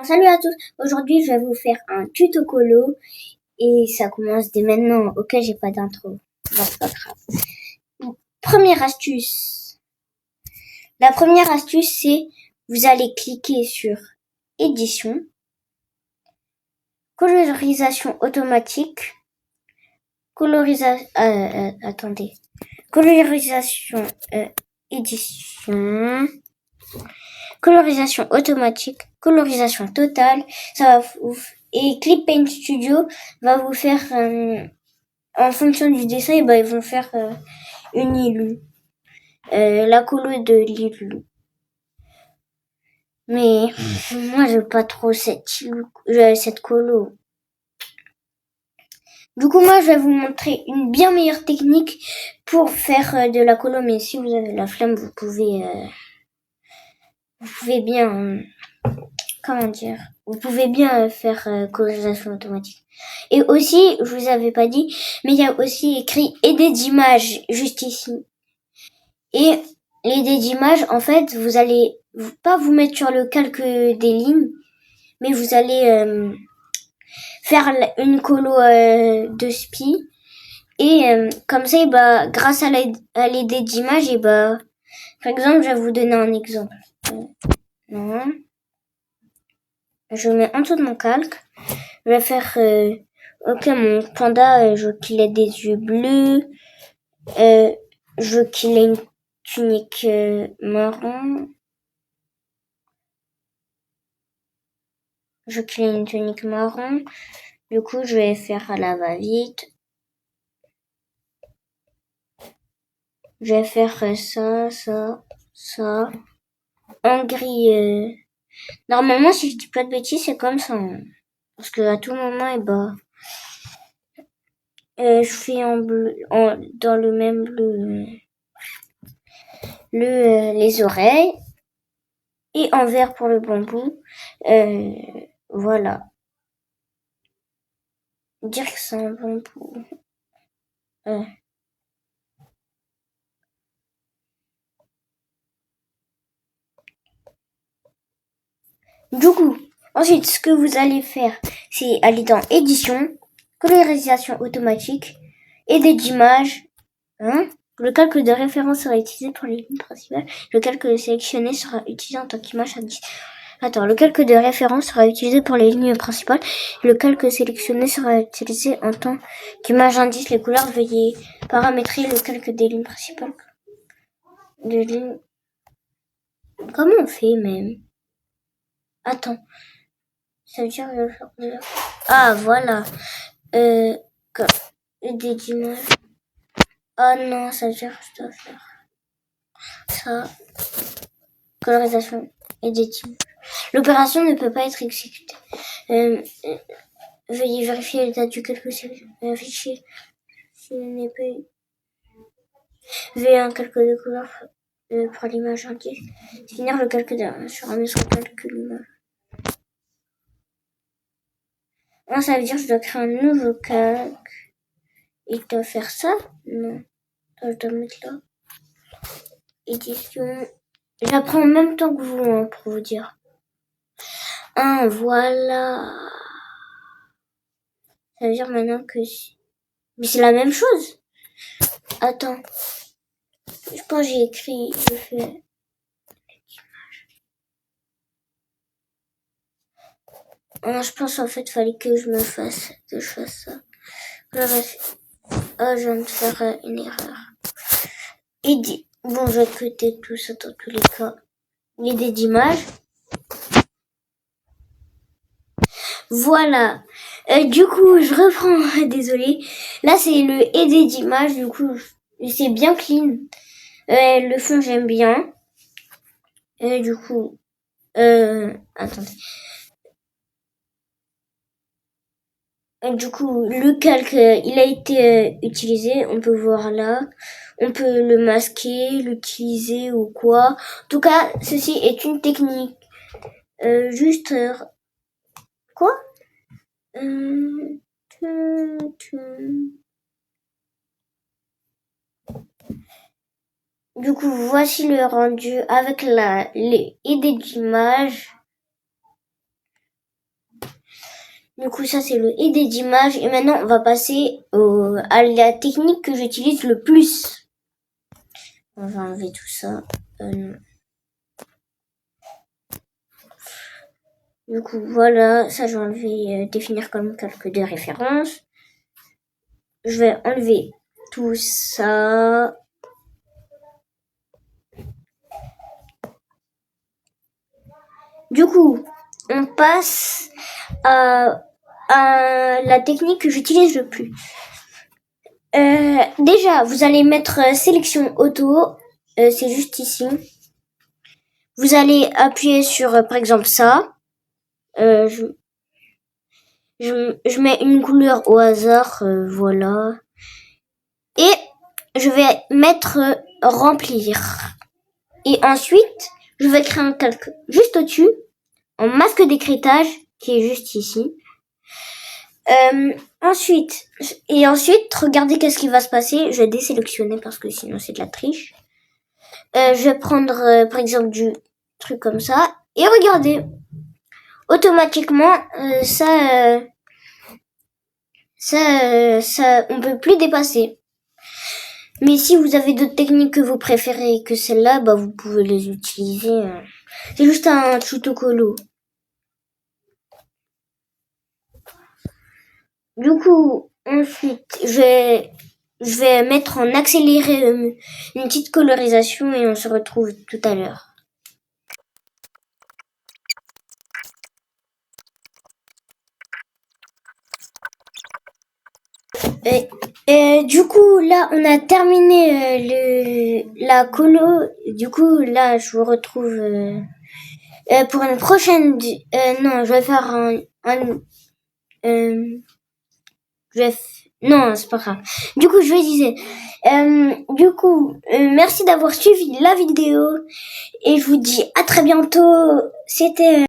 salut à tous. Aujourd'hui, je vais vous faire un tuto colo et ça commence dès maintenant. Ok, j'ai pas d'intro. Bon, c'est pas grave. Première astuce. La première astuce, c'est vous allez cliquer sur édition, colorisation automatique, attendez, colorisation édition. Colorisation automatique, colorisation totale, ça va et Clip Paint Studio va vous faire en fonction du dessin, et ils vont faire une illu, la colo de l'illu. Mais moi j'aime pas trop cette colo. Du coup moi je vais vous montrer une bien meilleure technique pour faire de la colo, mais si vous avez la flemme vous pouvez bien vous pouvez bien faire colorisation automatique. Et aussi, je vous avais pas dit, mais il y a aussi écrit aider d'image juste ici. Et l'aider d'image, en fait, vous allez pas vous mettre sur le calque des lignes, mais vous allez faire une colo de spi. Et comme ça, grâce à l'aider d'image, par exemple, je vais vous donner un exemple. Non. Je mets en dessous de mon calque. Je vais faire ok, mon panda, je veux qu'il ait des yeux bleus. Je veux qu'il ait une tunique marron. Je veux qu'il ait une tunique marron. Du coup, je vais faire à la va-vite. Je vais faire ça. En gris. Normalement, si je dis pas de bêtises, c'est comme ça. Hein. Parce que à tout moment, je fais en bleu, dans le même bleu, les oreilles. Et en vert pour le bambou. Voilà. Dire que c'est un bambou. Du coup, ensuite, ce que vous allez faire, c'est aller dans édition, colorisation automatique, aider d'image, Le calque de référence sera utilisé pour les lignes principales. Le calque sélectionné sera utilisé en tant qu'image indice. Le calque de référence sera utilisé pour les lignes principales. Le calque sélectionné sera utilisé en tant qu'image indice. Les couleurs, veuillez paramétrer le calque des lignes principales. Comment on fait même? Attends. Ça veut dire ah, voilà. Des images. Ah non, ça veut dire que je dois faire ça. Colorisation et des images. L'opération ne peut pas être exécutée. Veuillez vérifier l'état du calque affiché. S'il n'est pas veuillez un calque de couleur pour l'image indice. Finir le calque sur un autre calque l'image. Non, ça veut dire que je dois créer un nouveau calque. Et je dois faire ça? Non. Je dois mettre là. Édition. J'apprends en même temps que vous, hein, pour vous dire. Voilà. Ça veut dire maintenant que... Mais c'est la même chose. Attends. Je pense que j'ai écrit... Je fais... Non, je pense en fait fallait que je fasse ça. Je viens de faire une erreur. Bon, je vais cuter tout ça dans tous les cas. L'idée d'image. Voilà. Du coup, je reprends. Désolée. Là, c'est le aider d'image. Du coup, c'est bien clean. Le fond, j'aime bien. Du coup, attendez. Du coup, le calque, il a été utilisé. On peut voir là. On peut le masquer, l'utiliser ou quoi. En tout cas, ceci est une technique. Juste... quoi Du coup, voici le rendu avec les idées d'image. Du coup, ça, c'est le aider d'image. Et maintenant, on va passer à la technique que j'utilise le plus. On va enlever tout ça. Non. Du coup, voilà. Ça, je vais enlever définir comme calque de référence. Je vais enlever tout ça. Du coup, on passe à la technique que j'utilise le plus. Déjà, vous allez mettre sélection auto, c'est juste ici. Vous allez appuyer sur, par exemple, ça. Je mets une couleur au hasard, voilà. Et je vais mettre remplir. Et ensuite, je vais créer un calque juste au-dessus, en masque d'écrêtage, qui est juste ici. Ensuite, regardez qu'est-ce qui va se passer. Je vais désélectionner parce que sinon c'est de la triche. Je vais prendre par exemple du truc comme ça. Et regardez, automatiquement, on peut plus dépasser. Mais si vous avez d'autres techniques que vous préférez que celle-là, bah vous pouvez les utiliser. C'est juste un tuto-colo. Du coup, ensuite, je vais mettre en accéléré une petite colorisation et on se retrouve tout à l'heure. Et du coup, là, on a terminé la colo. Du coup, là, je vous retrouve pour une prochaine. Non, je vais faire non, c'est pas grave. Du coup, je vous disais. Merci d'avoir suivi la vidéo et je vous dis à très bientôt. C'était